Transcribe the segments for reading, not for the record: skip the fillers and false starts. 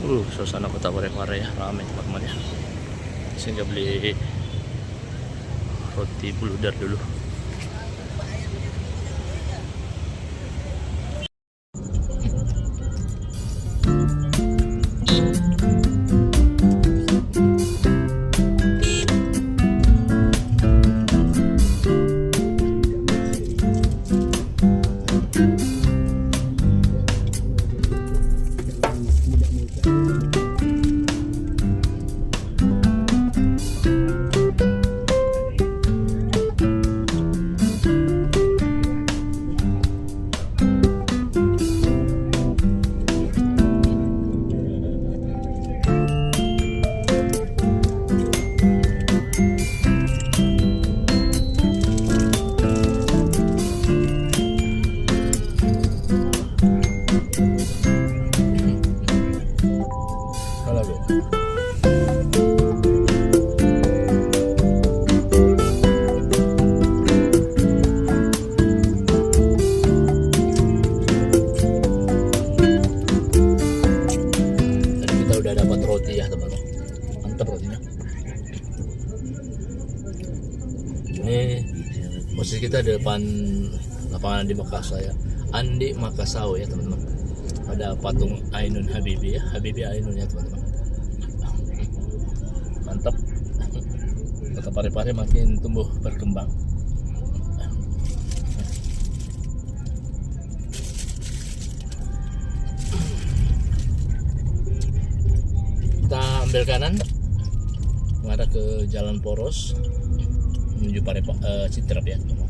Suasana kota Parepare ya, ramai teman-teman ya. Sehingga beli roti buludar dulu. Ya teman-teman, mantap rotinya. Ini posisi kita di depan lapangan Andi Makassar ya, Andi Makassar ya teman-teman. Ada patung Ainun Habibie ya, Habibie Ainun ya teman-teman. Mantap. Kota Parepare makin tumbuh berkembang. Kita ambil kanan mengarah ke Jalan Poros menuju Citrap ya teman-teman.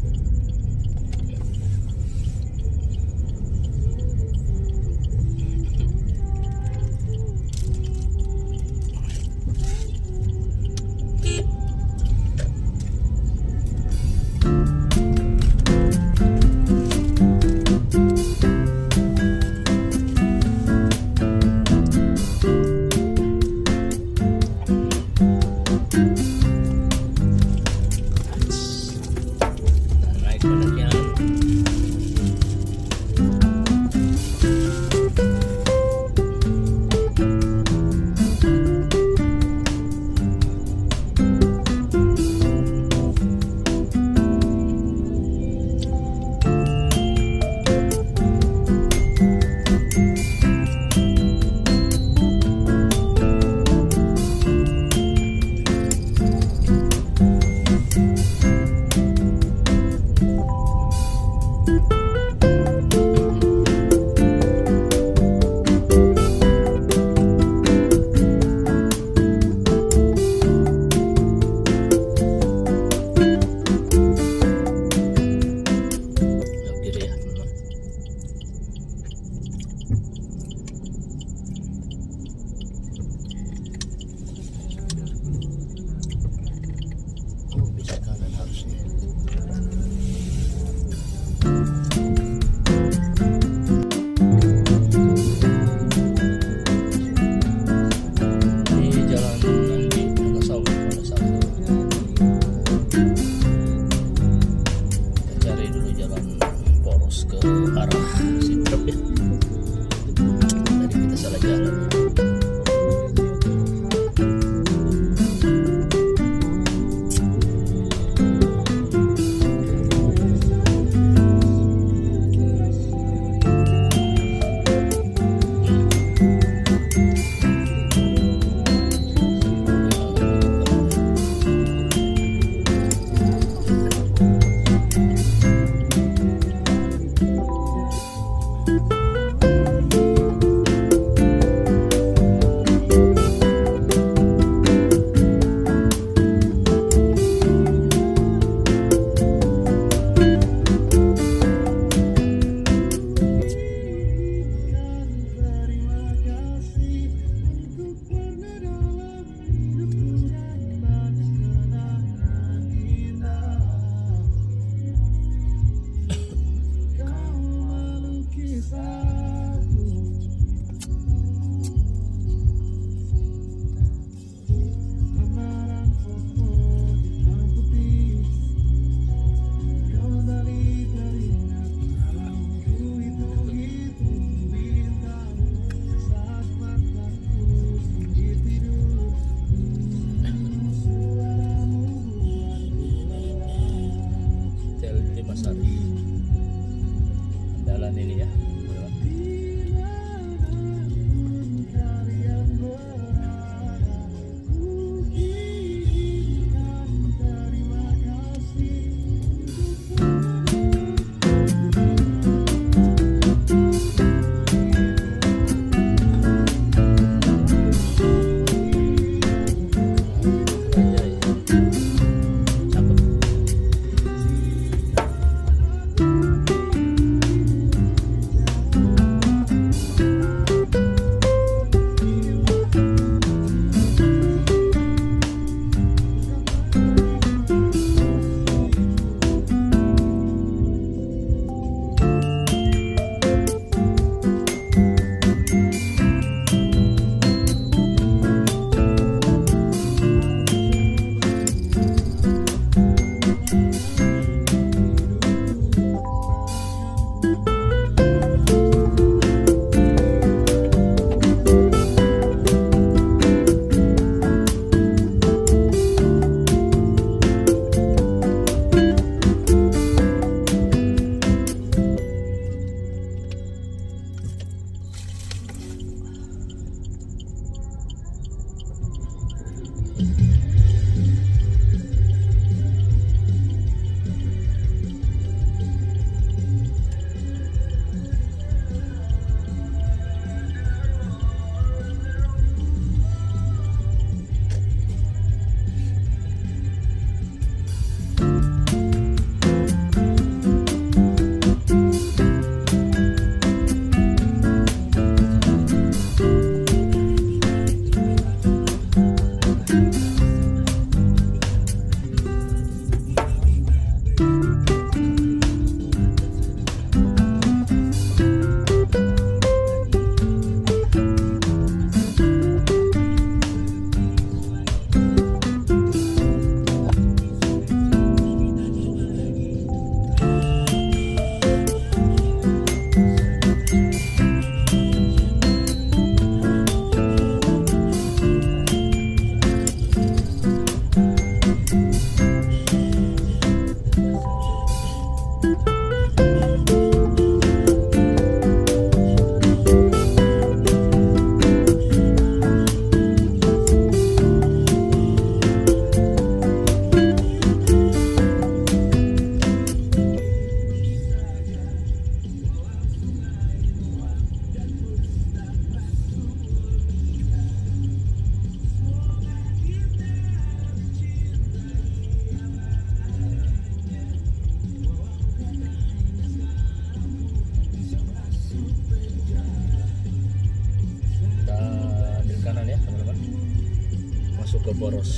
masuk ke poros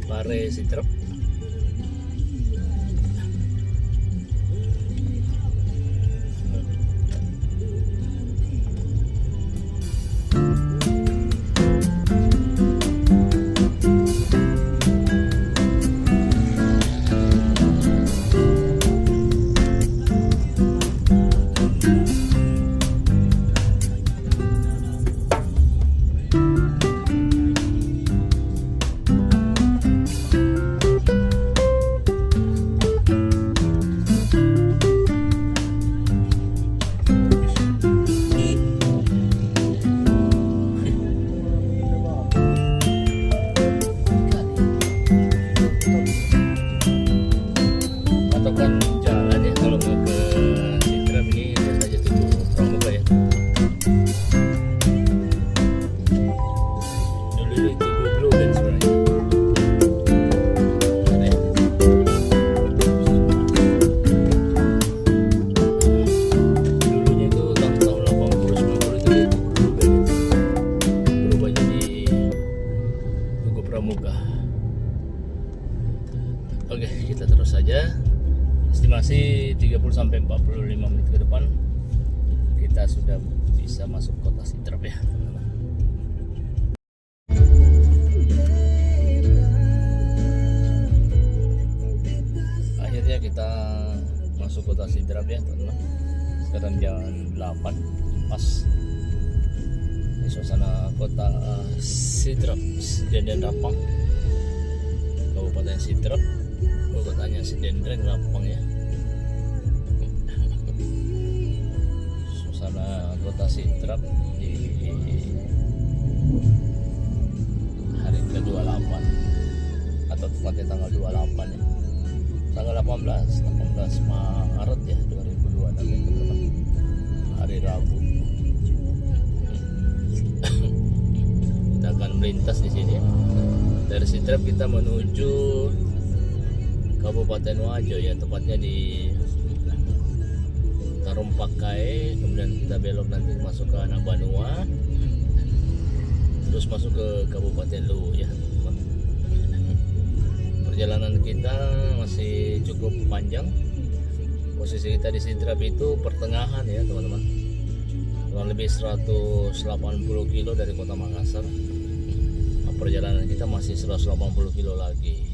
Pare Sidrap. Patokan jalan ya kalau mau ke Sidrap ini lihat aja tuh Pramuka ya. Dulu itu Blue Band sebenarnya. Ada ya. Dulunya itu tahun 80 90 itu Blue Band itu. Berubah jadi Tugu Pramuka. Oke, kita terus saja. Estimasi 30-45 menit ke depan kita sudah bisa masuk kota Sidrap ya teman-teman. Akhirnya kita masuk kota Sidrap ya teman-teman. Sekarang jam 8 pas. Ini suasana kota Sidrap, Sedendreng Rapang, Kabupaten Sidrap. Kotanya Sedendreng Rapang ya. Suasana kota Sidrap di hari ke-28 atau tepatnya tanggal 28 ya. Tanggal 18 Maret ya 2026 ya teman-teman. Hari Rabu. Kita akan melintas di sini ya. Dari Sidrap kita menuju Kabupaten Wajo ya, tepatnya di Tarumpakai. Kemudian kita belok nanti masuk ke Anabanua, terus masuk ke Kabupaten Luwu ya. Perjalanan kita masih cukup panjang. Posisi kita di Sidrap itu pertengahan ya teman-teman, kurang lebih 180 kilo dari kota Makassar. Perjalanan kita masih 180 kilo lagi.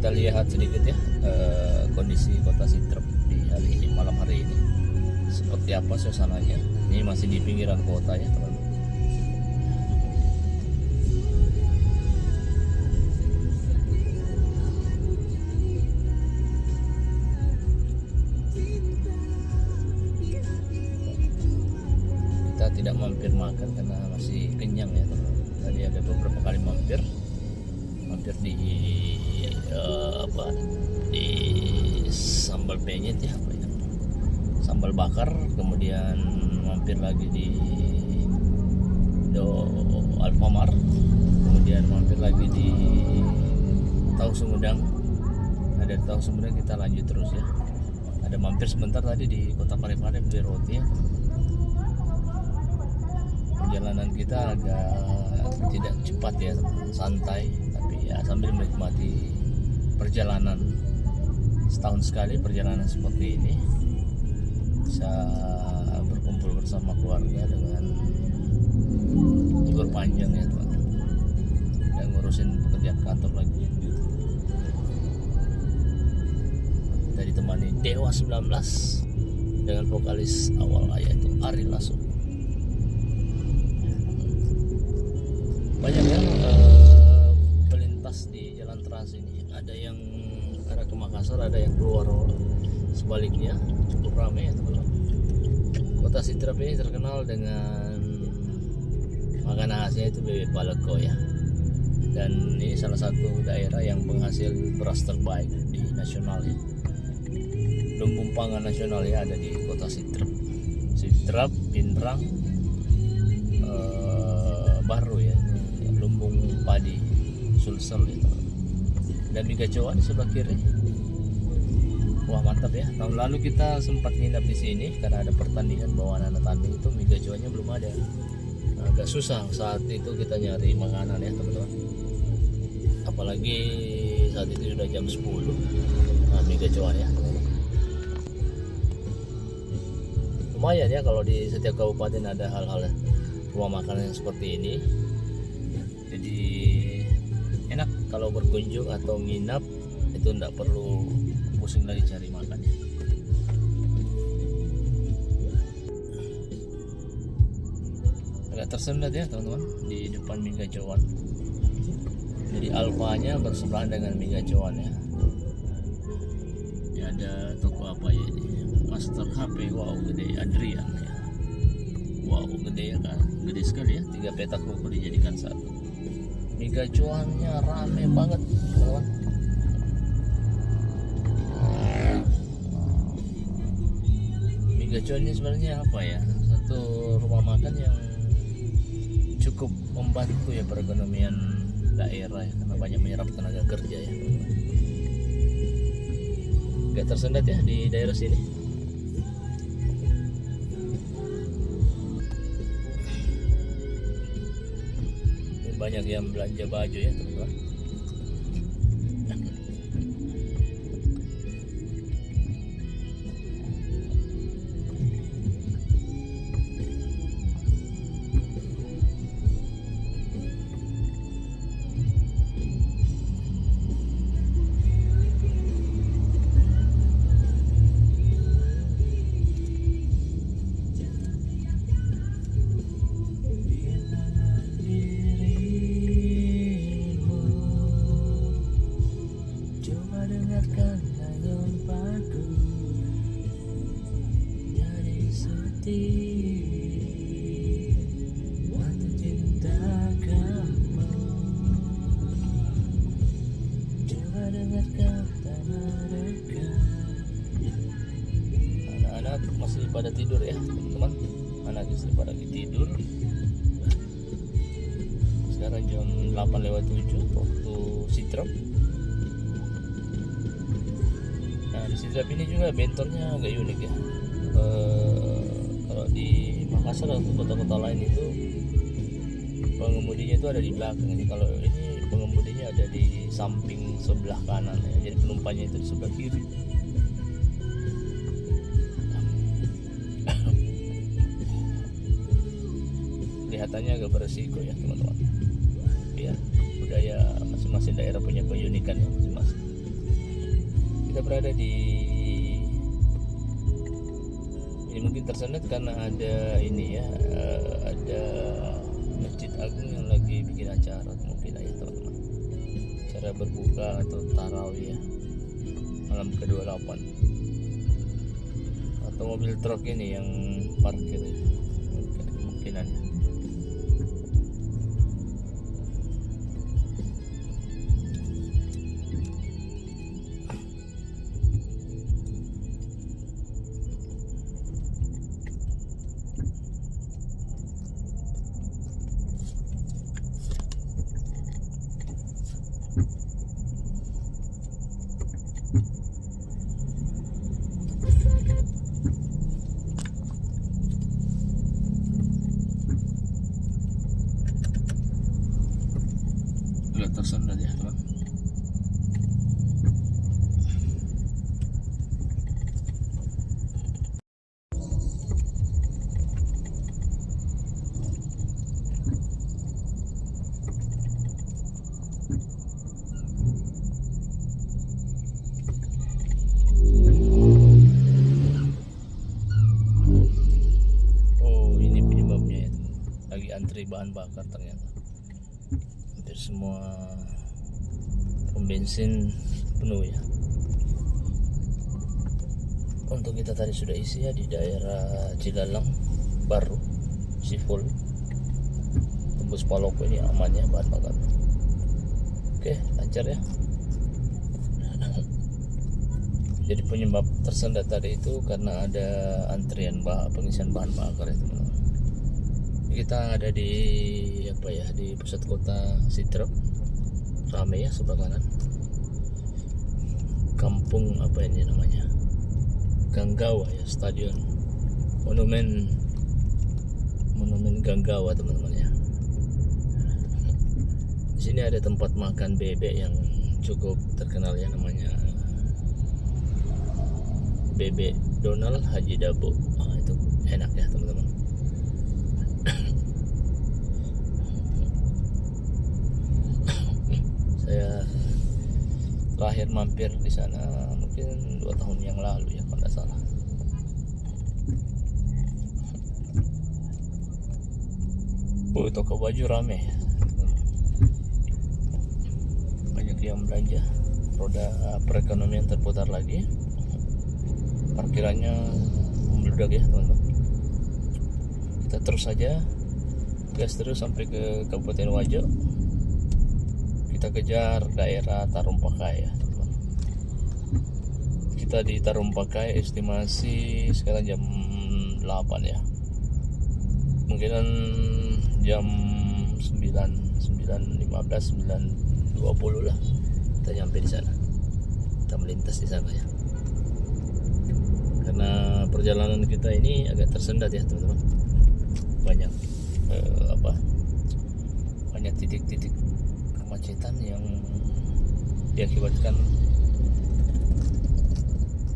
Kita lihat sedikit ya kondisi kota Sidrap di malam hari ini seperti apa suasananya. Ini masih di pinggiran kota ya teman-teman. Kita tidak mampir makan karena masih kenyang ya teman-teman. Tadi ada beberapa kali mampir di di sambal penyet ya, sambal bakar, kemudian mampir lagi di Alfamart, kemudian mampir lagi di Tahu Sumedang. Ada di Tahu Sumedang kita lanjut terus ya. Ada mampir sebentar tadi di Kota Parepare beli roti ya. Perjalanan kita agak tidak cepat ya, santai, tapi ya sambil menikmati perjalanan. Setahun sekali perjalanan seperti ini, bisa berkumpul bersama keluarga dengan libur panjang ya teman-teman, dan ngurusin pekerjaan kantor lagi. Kita ditemani Dewa 19 dengan vokalis awal yaitu Ari Lasso. Banyak yang melintas di jalan trans ini. Ada yang arah ke Makassar, ada yang keluar sebaliknya. Cukup ramai ya teman-teman. Kota Sidrap ini terkenal dengan makanan khasnya itu bebek paleko ya. Dan ini salah satu daerah yang penghasil beras terbaik di nasional ya. Lumbung pangan nasional ya ada di kota Sidrap. Sidrap, Pindrang, Baru ya. Lumbung padi Sulsel itu. Ada mie gacoan di sebelah kiri. Wah mantap ya. Tahun lalu kita sempat nginap di sini karena ada pertandingan bawaan anak tanding, itu mie gacoannya belum ada. Agak susah saat itu kita nyari makanan ya teman-teman. Apalagi saat itu sudah jam 10. Mie gacoan ya. Lumayan ya kalau di setiap kabupaten ada hal-hal rumah makan yang seperti ini. Jadi enak kalau berkunjung atau nginap, itu enggak perlu pusing lagi cari makannya. Agak tersendat ya teman-teman di depan mie gacoan. Jadi alfanya bersebelahan dengan mie gacoan ya. Ini ada toko apa ya ini? Master HP. Wow gede, Adrian ya. Wow gede ya kan, gede sekali ya. 3 petak buku dijadikan satu. Mie gacoannya rame banget teman-teman. Mie gacoan ini sebenarnya apa ya, satu rumah makan yang cukup membantu ya perekonomian daerah ya, karena banyak menyerap tenaga kerja ya. Gak tersendat ya di daerah sini. Banyak yang belanja baju ya teman-teman. Anak-anak masih pada tidur ya teman-teman. Anak istri pada tidur. Sekarang jam 8:07 waktu Sidrap. Nah di Sidrap ini juga bentornya agak unik ya. Kalau di Makassar atau kota-kota lain itu pengemudinya itu ada di belakang. Jadi kalau ini pengemudinya ada di samping sebelah kanan ya. Jadi penumpangnya itu di sebelah kiri. Kelihatannya agak beresiko ya teman-teman. Ya budaya masing-masing daerah punya keunikan ya masing-masing. Kita berada di ini mungkin tersendat karena ada ini ya, ada Masjid Agung yang lagi bikin acara mungkin ya teman-teman. Acara berbuka atau tarawih ya, malam ke-28. Atau mobil truk ini yang parkir ya, mungkin kemungkinannya. Tersendat ya teman. Oh ini penyebabnya ya teman. Lagi antri bahan bakar ternyata. Hampir semua pom bensin penuh ya. Untuk kita tadi sudah isi ya di daerah Cilalang baru si full. Tembus Palopo ini amannya bahan bakar. Oke lancar ya. Jadi penyebab tersendat tadi itu karena ada antrian pengisian bahan bakar ya teman-teman. Kita ada di apa ya, di pusat kota Sidrap. Ramai ya sebelah kanan. kampung apa ini namanya, Ganggawa ya, stadion monumen Ganggawa teman-teman ya. Di sini ada tempat makan bebek yang cukup terkenal ya, namanya Bebek Donald Haji Dabo. Itu enak ya teman-teman. Saya terakhir mampir di sana mungkin 2 tahun yang lalu ya kalau tidak salah. Toko baju rame, banyak yang belanja. Roda perekonomian terputar lagi. Parkirannya membludak ya teman-teman. Kita terus saja gas terus sampai ke Kabupaten Wajo. Kita kejar daerah Tarumpakai ya teman-teman. Kita di Tarumpakai estimasi sekarang jam 8 ya, mungkinan jam 9.15, 9.20 lah kita nyampe di sana. Kita melintas di sana ya, karena perjalanan kita ini agak tersendat ya teman-teman. Banyak banyak titik-titik kemacetan yang diakibatkan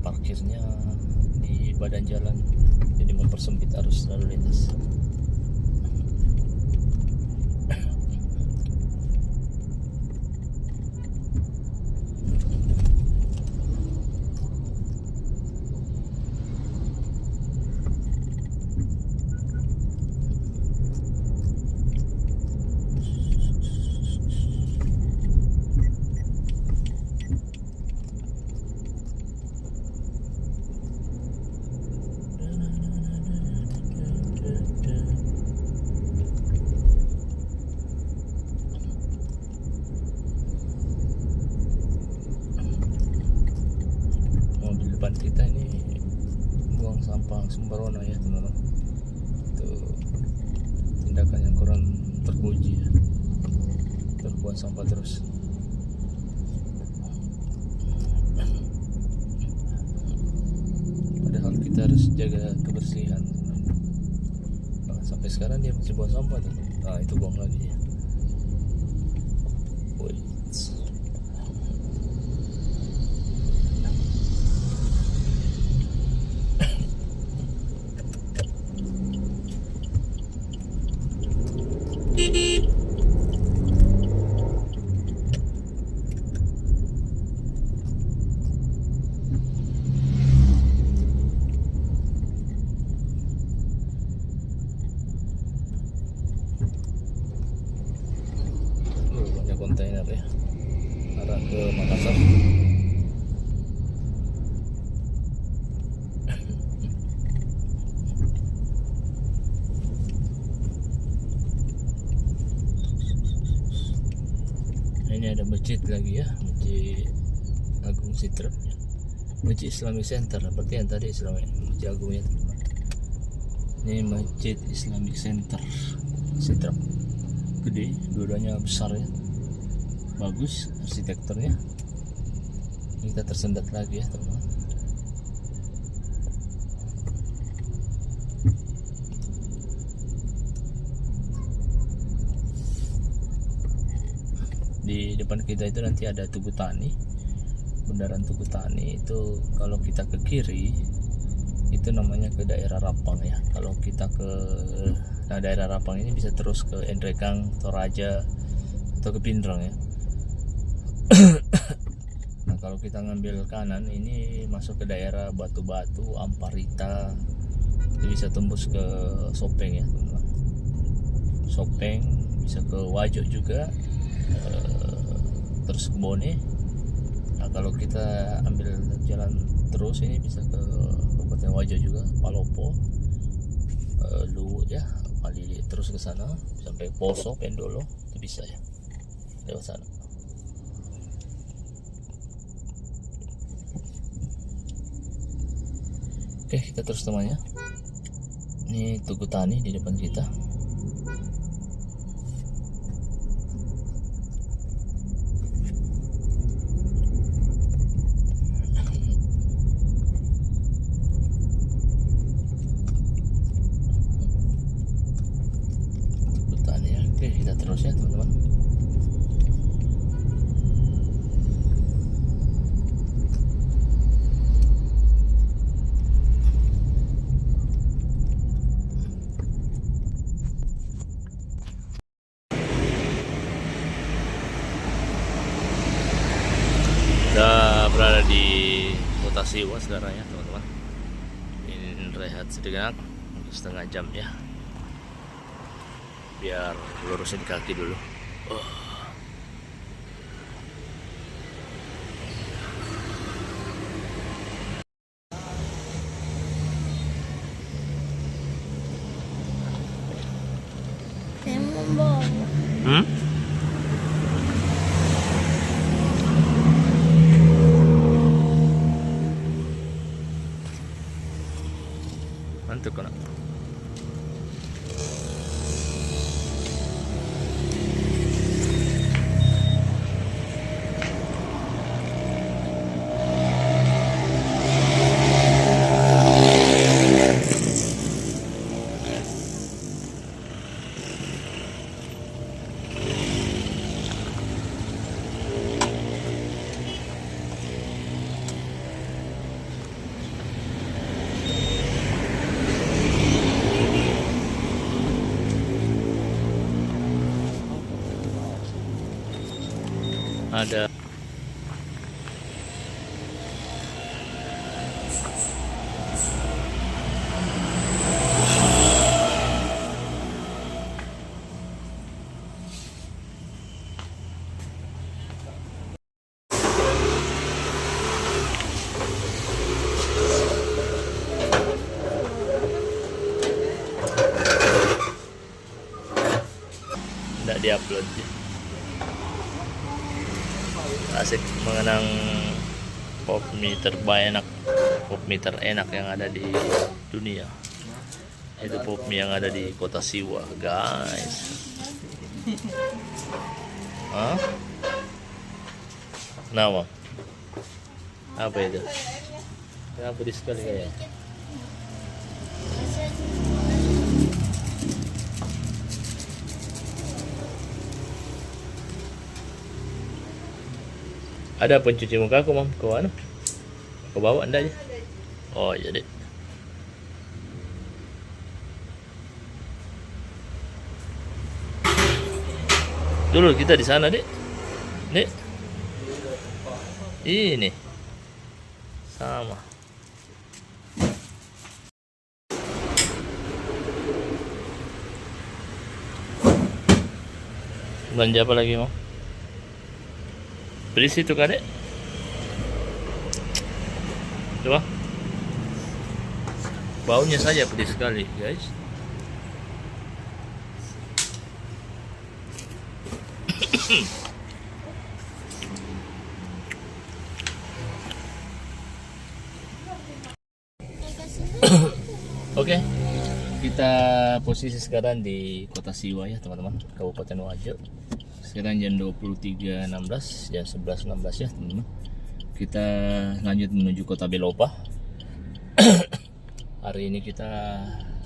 parkirnya di badan jalan, jadi mempersempit arus lalu lintas. Depan kita ini buang sampah sembarono ya teman-teman. Itu tindakan yang kurang terpuji ya, buang sampah terus. Padahal kita harus jaga kebersihan. Nah, sampai sekarang dia masih buang sampah tuh. Nah itu buang lagi ya. Kontainer ya, arah ke Makassar. Ini ada masjid lagi ya, Masjid Agung Sitrap, Masjid Islamic Center. Berarti yang tadi Masjid Agung ya teman-teman. Ini Masjid Islamic Center Sitrap, gede, dua-duanya besar ya, bagus arsitekturnya. Kita tersendat lagi ya teman-teman. Di depan kita itu nanti ada Tugu Tani, bundaran Tugu Tani. Itu kalau kita ke kiri itu namanya ke daerah Rapang ya. Kalau kita ke daerah Rapang ini bisa terus ke Endrekang, Toraja atau ke Pindrang ya. Nah kalau kita ngambil kanan ini masuk ke daerah Batu-Batu, Amparita, itu bisa tembus ke Sopeng ya teman-teman. Sopeng bisa ke Wajo juga, terus ke Bone. Nah kalau kita ambil jalan terus ini bisa ke Kabupaten Wajo juga, Palopo, Luwu ya, Palili, terus ke sana sampai Poso, Pendolo, itu bisa ya lewat sana. Oke, kita terus temannya. Ini Tugu Tani di depan kita. berada di Kota Siwa sekarang ya teman-teman. Ini rehat sejenak setengah jam ya, biar lurusin kaki dulu. Saya mau bawa. Mantuk kena. Ada tidak diupload ya. Asik mengenang pop mie terbaik, pop mie terenak yang ada di dunia. Itu pop mie yang ada di Kota Siwa, guys. Hah? Kenapa? Apa itu? Kenapa pedis sekali kayaknya? Ada pencuci muka aku, Mam. Kau anu? Kau bawa anda aja. Oh, iya, Dek. Dulu kita di sana, Dek. Dek. Ini. Sama. Belanja apa lagi, Mam? Berisi itu kadek. Coba. Baunya saja pedis sekali, guys. Oke. Kita posisi sekarang di Kota Siwa ya, teman-teman. Kabupaten Wajo. Sekarang jam 23.16, jam 11.16 ya teman-teman. Kita lanjut menuju Kota Belopa. Hari ini kita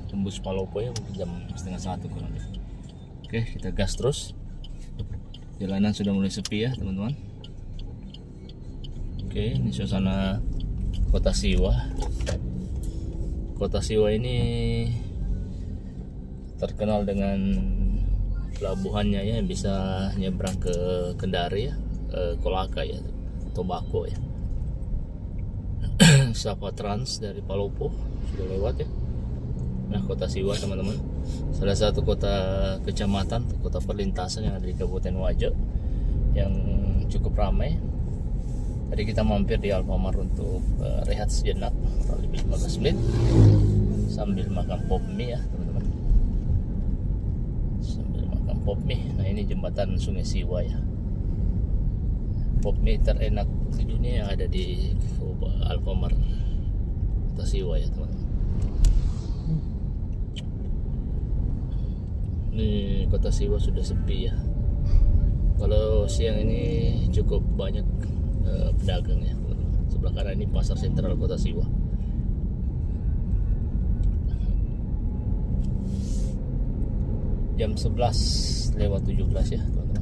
tembus Palopo ya, mungkin jam 12:30 kurang lebih. Oke, kita gas terus. Jalanan sudah mulai sepi ya teman-teman. Oke, ini suasana Kota Siwa. Kota Siwa ini terkenal dengan pelabuhannya ya, bisa nyebrang ke Kendari ya, Kolaka ya, Tobacco ya. Sapa Trans dari Palopo sudah lewat ya. Nah, Kota Siwa teman-teman, salah satu kota kecamatan, kota perlintasan yang ada di Kabupaten Wajo yang cukup ramai. Tadi kita mampir di Alfamart untuk rehat sejenak, kurang lebih 15 menit sambil makan pop mie ya teman-teman. Pop mie. Nah, ini jembatan Sungai Siwa ya. Pop mie terenak di dunia yang ada di Alfamart Kota Siwa ya teman-teman. Ini Kota Siwa sudah sepi ya. Kalau siang ini cukup banyak pedagang ya teman-teman. Sebelah kanan ini pasar sentral Kota Siwa. Jam 11:17 ya teman-teman.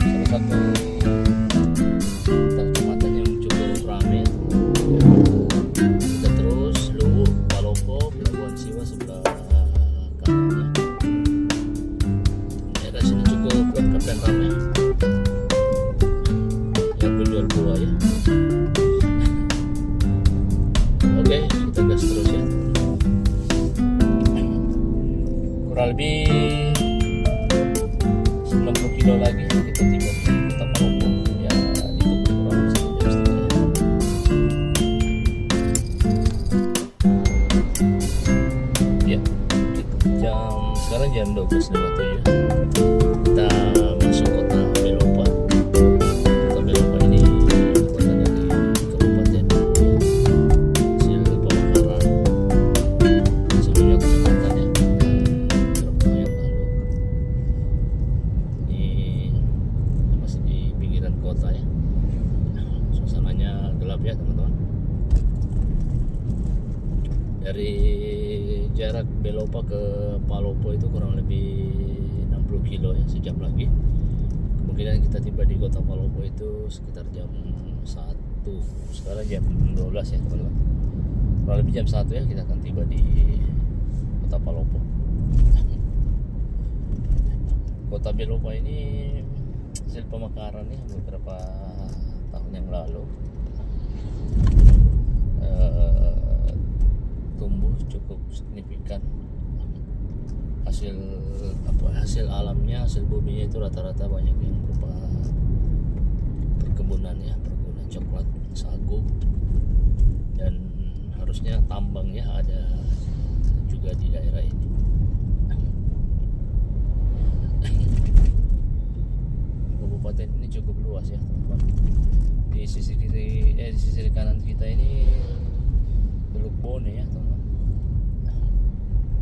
Ini salah satu kecamatan yang cukup kota ya. Suasananya gelap ya teman-teman. Dari jarak Belopa ke Palopo itu kurang lebih 60 kilo ya, sejam lagi. Kemungkinan kita tiba di kota Palopo itu sekitar jam 1. Sekarang jam 12 ya teman-teman. Kurang lebih jam 1 ya kita akan tiba di kota Palopo. Kota Belopa ini hasil pemekaran ya beberapa tahun yang lalu. Tumbuh cukup signifikan. Hasil alamnya, hasil buminya itu rata-rata banyak yang berupa perkebunan ya, perkebunan coklat, sagu, dan harusnya tambang ya ada juga di daerah ini. Kabupaten ini cukup luas ya teman-teman. Di sisi kanan kita ini Teluk Bone ya teman-teman.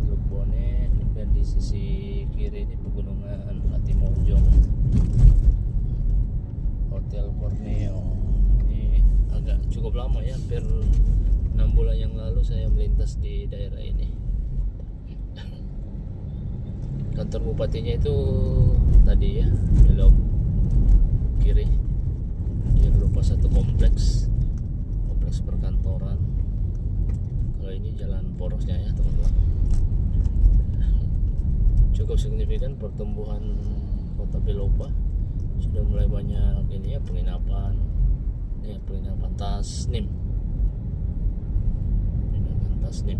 Teluk Bone, dan di sisi kiri ini pegunungan Latimojong, Hotel Borneo. Ini agak cukup lama ya, hampir 6 bulan yang lalu saya melintas di daerah ini. Kantor bupatinya itu tadi ya, belok kiri. Dia berupa satu kompleks perkantoran. Kalau ini jalan porosnya ya teman-teman. Cukup signifikan pertumbuhan kota Belopa. Sudah mulai banyak ini ya, penginapan Tasnim. Penginapan Tasnim.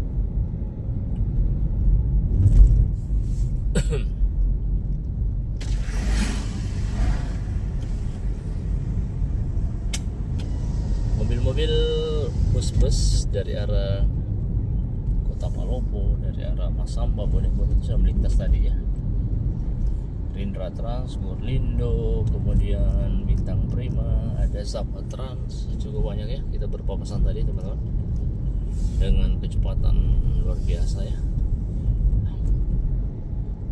Mobil-mobil bus-bus dari arah kota Palopo, dari arah Masamba, Bone-Bone itu sudah melintas tadi ya. Rindra Trans, Borlindo, kemudian Bintang Prima, ada Zappa Trans, cukup banyak ya. Kita berpapasan tadi teman-teman dengan kecepatan luar biasa ya.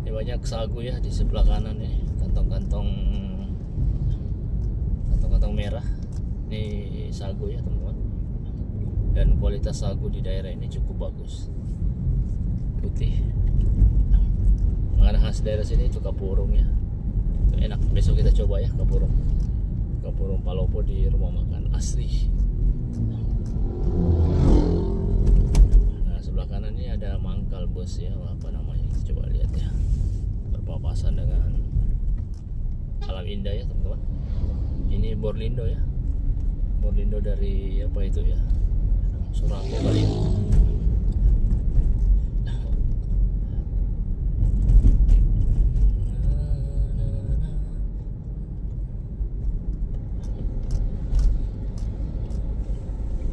Ini banyak sagu ya di sebelah kanan ini, kantong-kantong merah. Ini sagu ya teman-teman. Dan kualitas sagu di daerah ini cukup bagus, putih. Makanan khas daerah sini itu kapurung ya, enak. Besok kita coba ya kapurung Palopo di rumah makan asri. Nah sebelah kanan ini ada mangkal bus ya, apa namanya, kita coba lihat ya. Berpapasan dengan alam indah ya teman-teman. Ini Borlindo ya, Borlindo dari apa itu ya, Surako kali ya.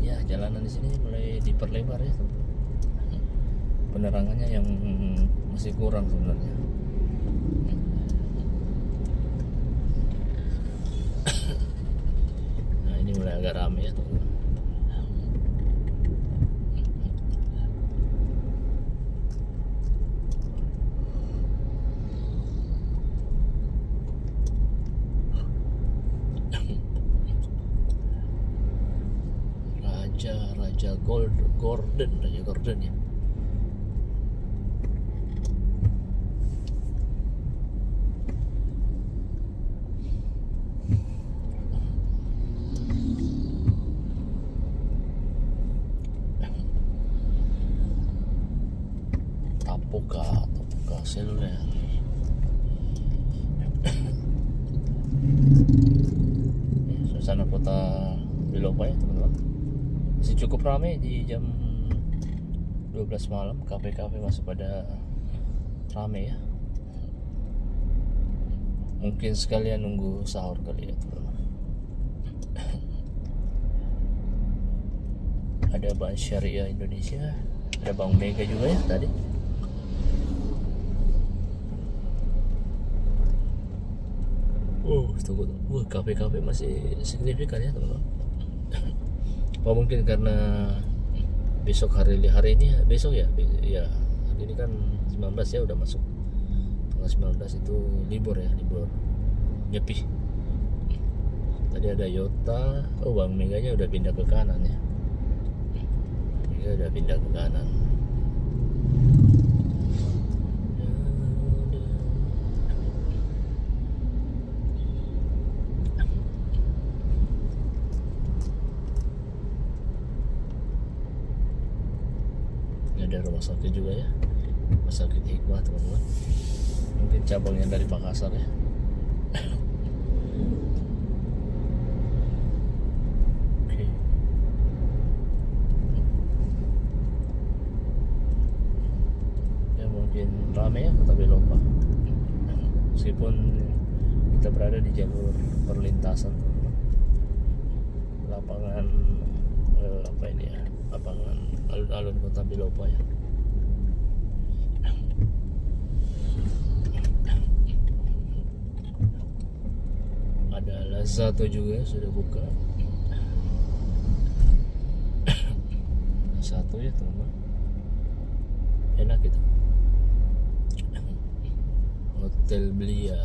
Ya jalanan di sini mulai diperlebar ya teman-teman. Penerangannya yang masih kurang sebenarnya. Nah ini mulai agak ramai ya teman-teman. Raja Gordon ya. Tapoka seluler. Suasana kota Belopa ya teman-teman. Masih cukup ramai di jam 12 malam. Kafe-kafe masih pada ramai ya. Mungkin sekalian nunggu sahur kali ya teman-teman. Ada Bank Syariah Indonesia, ada Bank Mega juga ya tadi. Tunggu. Kafe-kafe masih signifikan ya teman-teman. Apa mungkin karena besok hari ini besok ya hari ini kan 19 ya, udah masuk tanggal 19 itu libur ya, libur nyepi. Tadi ada Yota. Oh, Bang Meganya udah pindah ke kanan ya. Mega udah pindah ke kanan. Ini ada rumah sakit juga ya. Rumah sakit Hikmah, teman-teman. Mungkin cabangnya dari Makassar ya. Oke. Ya mungkin rame ya Kota Belopa. Meskipun kita berada di jalur perlintasan, teman-teman. Lapangan apa ini ya? Lapangan alun-alun Kota Belopa ya. Ada Lazato juga sudah buka. Satu ya teman-teman, enak itu. Hotel Belia.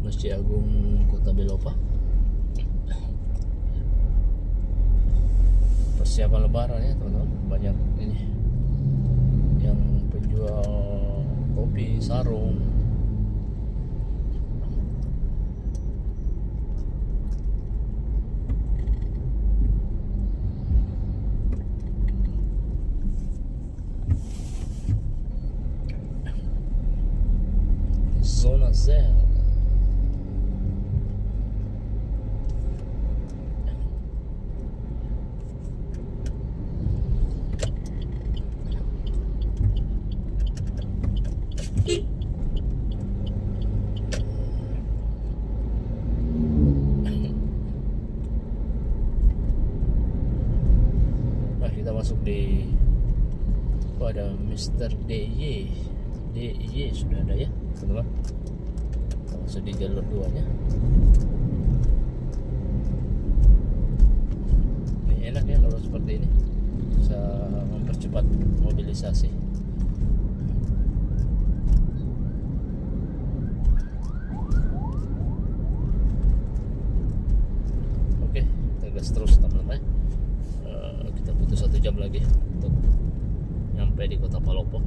Masjid Agung Kota Belopa. Persiapan lebaran ya teman-teman, banyak ini yang penjual kopi, sarung. Zona Z. Nah, kita masuk di ada Mr. DY. DY sudah ada ya teman-teman. Kita masuk di jalur 2 nya. Ini enak ya kalau seperti ini, bisa mempercepat mobilisasi. Oke, kita gas terus teman-teman. Kita butuh 1 jam lagi untuk nyampe di Kota Palopo.